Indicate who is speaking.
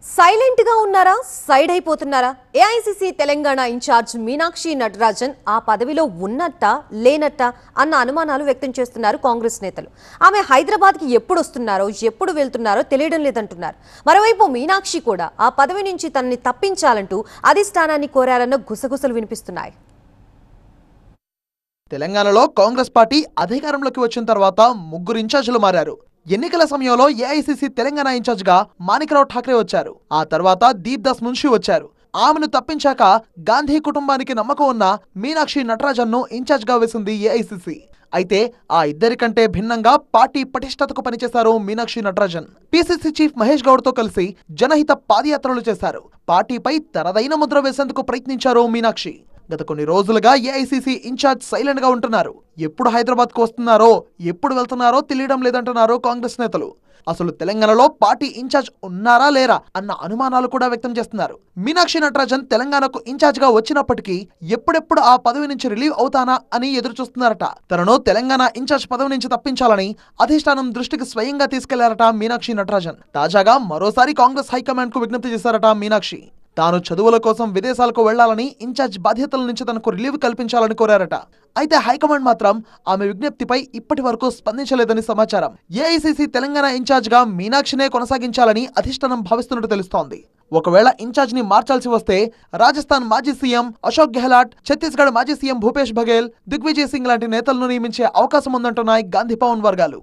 Speaker 1: Silent గా ఉన్నారా, side అయిపోతున్నారా? ఏఐసిసి తెలంగాణ ఇన్ఛార్జ్ మీనాక్షి నటరాజన్ ఆ పదవిలో ఉన్నట్టా లేనట్టా అన్న అనుమానాలు వ్యక్తం చేస్తున్నారు కాంగ్రెస్ నేతలు. ఆమె హైదరాబాద్కి ఎప్పుడు వస్తున్నారో ఎప్పుడు వెళ్తున్నారో తెలియడం లేదంటున్నారు. మరోవైపు మీనాక్షి కూడా ఆ పదవి నుంచి తనని తప్పించాలంటూ అధిష్టానాన్ని కోరారన్న గుసగుసలు వినిపిస్తున్నాయి.
Speaker 2: తెలంగాణలో కాంగ్రెస్ పార్టీ అధికారంలోకి వచ్చిన తర్వాత ముగ్గురు ఇన్ఛార్జీలు మారారు. ఎన్నికల సమయంలో ఏఐసిసి తెలంగాణ ఇన్ఛార్జ్ గా మాణిక్రావు ఠాక్రే వచ్చారు. ఆ తర్వాత దీప్ దాస్ మున్షి వచ్చారు. ఆమెను తప్పించాక గాంధీ కుటుంబానికి నమ్మకం ఉన్న మీనాక్షి నటరాజన్ ను ఇన్ఛార్జ్ గా వేసింది ఏఐసిసి. అయితే ఆ ఇద్దరి కంటే భిన్నంగా పార్టీ పటిష్టతకు పనిచేశారు మీనాక్షి నటరాజన్. పిసిసి చీఫ్ మహేష్ గౌడ్ తో కలిసి జనహిత పాదయాత్రలు చేశారు. పార్టీపై తనదైన ముద్ర వేసేందుకు ప్రయత్నించారు మీనాక్షి. గత కొన్ని రోజులుగా ఏఐసిసి ఇన్ఛార్జ్ సైలెంట్ గా ఉంటున్నారు. ఎప్పుడు హైదరాబాద్ కు వస్తున్నారో ఎప్పుడు వెళ్తున్నారో తెలియడం లేదంటున్నారు కాంగ్రెస్ నేతలు. అసలు తెలంగాణలో పార్టీ ఇన్ఛార్జ్ ఉన్నారా లేరా అన్న అనుమానాలు కూడా వ్యక్తం చేస్తున్నారు. మీనాక్షి నటరాజన్ తెలంగాణకు ఇన్ఛార్జ్ గా వచ్చినప్పటికీ ఎప్పుడెప్పుడు ఆ పదవి నుంచి రిలీవ్ అవుతానా అని ఎదురు చూస్తున్నారట. తనను తెలంగాణ ఇన్ఛార్జ్ పదవి నుంచి తప్పించాలని అధిష్టానం దృష్టికి స్వయంగా తీసుకెళ్లారట మీనాక్షి నటరాజన్. తాజాగా మరోసారి కాంగ్రెస్ హైకమాండ్ కు విజ్ఞప్తి చేశారట మీనాక్షి. తాను చదువుల కోసం విదేశాలకు వెళ్లాలని, ఇన్ఛార్జ్ బాధ్యతల నుంచి తనకు రిలీవ్ కల్పించాలని కోరారట. అయితే హైకమాండ్ మాత్రం ఆమె విజ్ఞప్తిపై ఇప్పటి వరకు స్పందించలేదని సమాచారం. ఏఐసిసి తెలంగాణ ఇన్ఛార్జ్ గా మీనాక్షినే కొనసాగించాలని అధిష్టానం భావిస్తున్నట్టు తెలుస్తోంది. ఒకవేళ ఇన్ఛార్జ్ ని మార్చాల్సి వస్తే రాజస్థాన్ మాజీ సీఎం అశోక్ గెహ్లాట్, ఛత్తీస్గఢ్ మాజీ సీఎం భూపేష్ బఘేల్, దిగ్విజయ్ సింగ్ లాంటి నేతలను నియమించే అవకాశం ఉందంటున్నాయి గాంధీ భవన్ వర్గాలు.